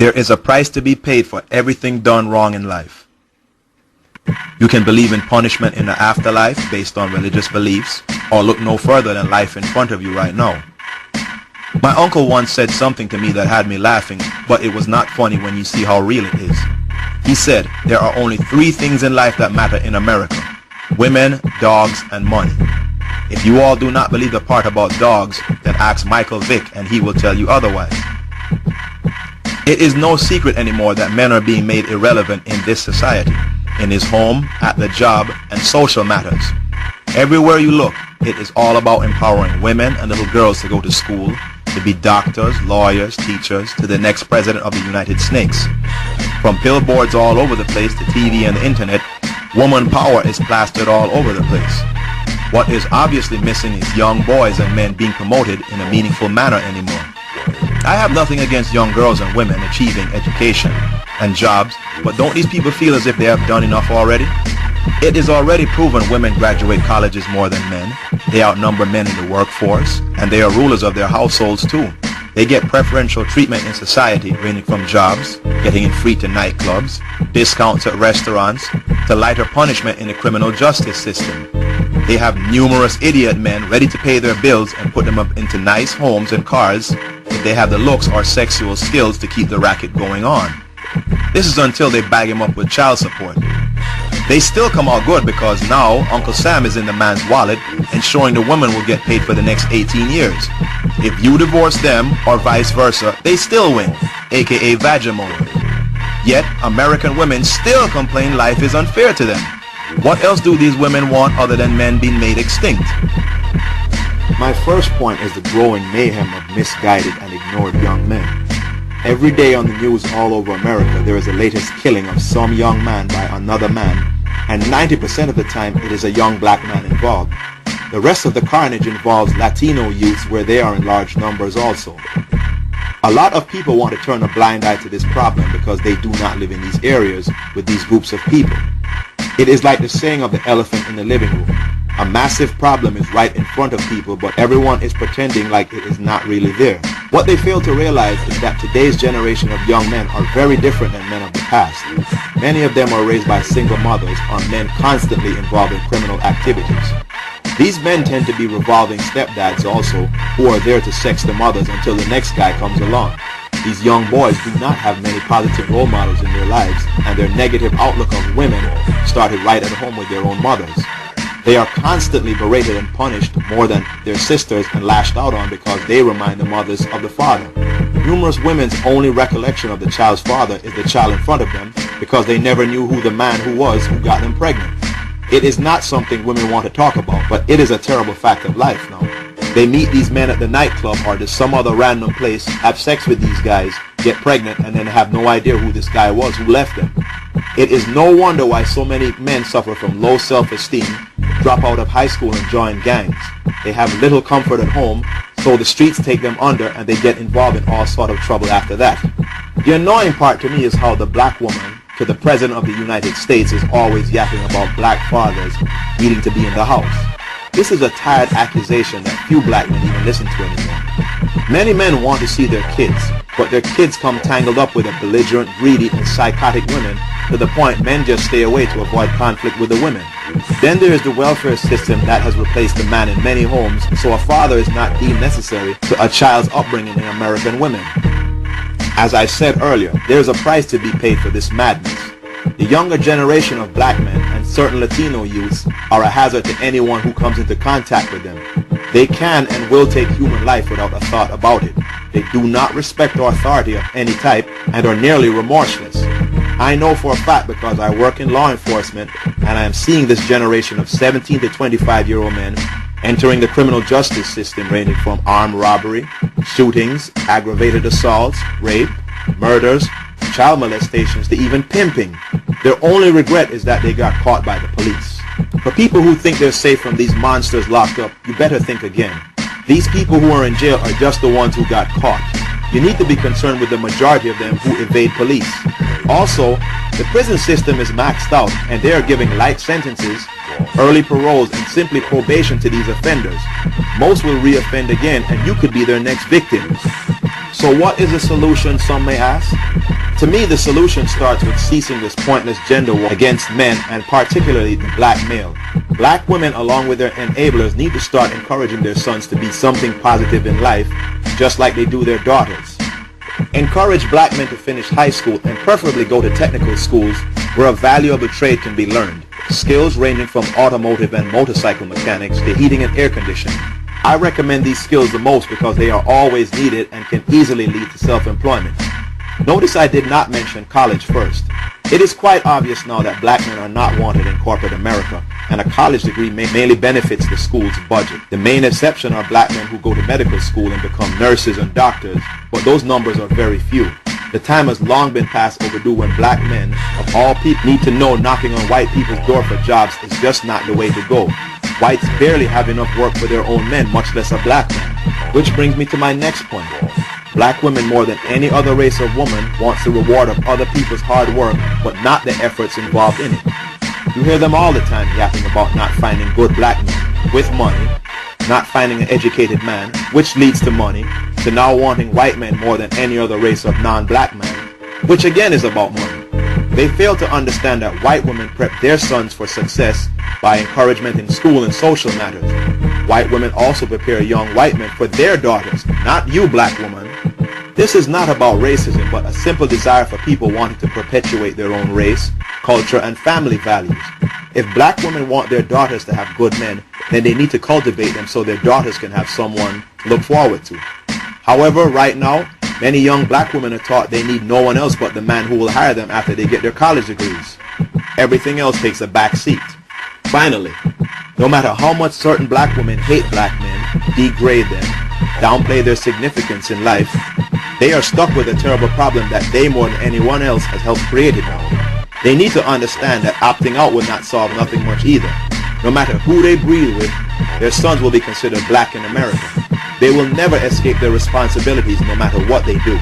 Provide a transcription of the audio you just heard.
There is a price to be paid for everything done wrong in life. You can believe in punishment in the afterlife based on religious beliefs, or look no further than life in front of you right now. My uncle once said something to me that had me laughing, but it was not funny when you see how real it is. He said, there are only 3 things in life that matter in America: women, dogs, and money. If you all do not believe the part about dogs, then ask Michael Vick and he will tell you otherwise. It is no secret anymore that men are being made irrelevant in this society, in his home, at the job, and social matters. Everywhere you look, it is all about empowering women and little girls to go to school, to be doctors, lawyers, teachers, to the next president of the United States. From billboards all over the place to TV and the internet, woman power is plastered all over the place. What is obviously missing is young boys and men being promoted in a meaningful manner anymore. I have nothing against young girls and women achieving education and jobs, but don't these people feel as if they have done enough already? It is already proven women graduate colleges more than men. They outnumber men in the workforce, and they are rulers of their households too. They get preferential treatment in society, ranging from jobs, getting in free to nightclubs, discounts at restaurants, to lighter punishment in the criminal justice system. They have numerous idiot men ready to pay their bills and put them up into nice homes and cars if they have the looks or sexual skills to keep the racket going on. This is until they bag him up with child support. They still come out good because now Uncle Sam is in the man's wallet, ensuring the woman will get paid for the next 18 years. If you divorce them or vice versa, they still win, aka Vagimony. Yet American women still complain life is unfair to them. What else do these women want other than men being made extinct? My first point is the growing mayhem of misguided and ignored young men. Every day on the news all over America, there is a latest killing of some young man by another man, and 90% of the time it is a young black man involved. The rest of the carnage involves Latino youths, where they are in large numbers also. A lot of people want to turn a blind eye to this problem because they do not live in these areas with these groups of people. It is like the saying of the elephant in the living room. A massive problem is right in front of people, but everyone is pretending like it is not really there. What they fail to realize is that today's generation of young men are very different than men of the past. Many of them are raised by single mothers or men constantly involved in criminal activities. These men tend to be revolving stepdads also, who are there to sex the mothers until the next guy comes along. These young boys do not have many positive role models in their lives, and their negative outlook of women started right at home with their own mothers. They are constantly berated and punished more than their sisters and lashed out on because they remind the mothers of the father. Numerous women's only recollection of the child's father is the child in front of them because they never knew who the man who got them pregnant. It is not something women want to talk about, but it is a terrible fact of life now. They meet these men at the nightclub or to some other random place, have sex with these guys, get pregnant, and then have no idea who this guy was who left them. It is no wonder why so many men suffer from low self-esteem, drop out of high school and join gangs. They have little comfort at home, so the streets take them under and they get involved in all sort of trouble after that. The annoying part to me is how the black woman to the President of the United States is always yapping about black fathers needing to be in the house. This is a tired accusation that few black men even listen to anymore. Many men want to see their kids, but their kids come tangled up with a belligerent, greedy, and psychotic women to the point men just stay away to avoid conflict with the women. Then there is the welfare system that has replaced the man in many homes, so a father is not deemed necessary to a child's upbringing in American women. As I said earlier, there is a price to be paid for this madness. The younger generation of black men and certain Latino youths are a hazard to anyone who comes into contact with them. They can and will take human life without a thought about it. They do not respect authority of any type and are nearly remorseless. I know for a fact because I work in law enforcement and I am seeing this generation of 17 to 25-year-old men entering the criminal justice system, ranging from armed robbery, shootings, aggravated assaults, rape, murders, child molestations, to even pimping. Their only regret is that they got caught by the police. For people who think they're safe from these monsters locked up, you better think again. These people who are in jail are just the ones who got caught. You need to be concerned with the majority of them who evade police. Also, the prison system is maxed out and they are giving light sentences, early paroles, and simply probation to these offenders. Most will re-offend again and you could be their next victims. So what is the solution, some may ask? To me, the solution starts with ceasing this pointless gender war against men, and particularly the black male. Black women, along with their enablers, need to start encouraging their sons to be something positive in life, just like they do their daughters. Encourage black men to finish high school and preferably go to technical schools where a valuable trade can be learned. Skills ranging from automotive and motorcycle mechanics to heating and air conditioning. I recommend these skills the most because they are always needed and can easily lead to self-employment. Notice I did not mention college first. It is quite obvious now that black men are not wanted in corporate America, and a college degree mainly benefits the school's budget. The main exception are black men who go to medical school and become nurses and doctors, but those numbers are very few. The time has long been past overdue when black men, of all people, need to know knocking on white people's door for jobs is just not the way to go. Whites barely have enough work for their own men, much less a black man. Which brings me to my next point. Black women, more than any other race of woman, wants the reward of other people's hard work, but not the efforts involved in it. You hear them all the time yapping about not finding good black men with money, not finding an educated man, which leads to money, to now wanting white men more than any other race of non-black men, which again is about money. They fail to understand that white women prep their sons for success by encouragement in school and social matters. White women also prepare young white men for their daughters, not you, black woman. This is not about racism, but a simple desire for people wanting to perpetuate their own race, culture, and family values. If black women want their daughters to have good men, then they need to cultivate them so their daughters can have someone to look forward to. However, right now, many young black women are taught they need no one else but the man who will hire them after they get their college degrees. Everything else takes a back seat. Finally, no matter how much certain black women hate black men, degrade them, downplay their significance in life, they are stuck with a terrible problem that they more than anyone else has helped create it now. They need to understand that opting out will not solve nothing much either. No matter who they breed with, their sons will be considered black in America. They will never escape their responsibilities no matter what they do.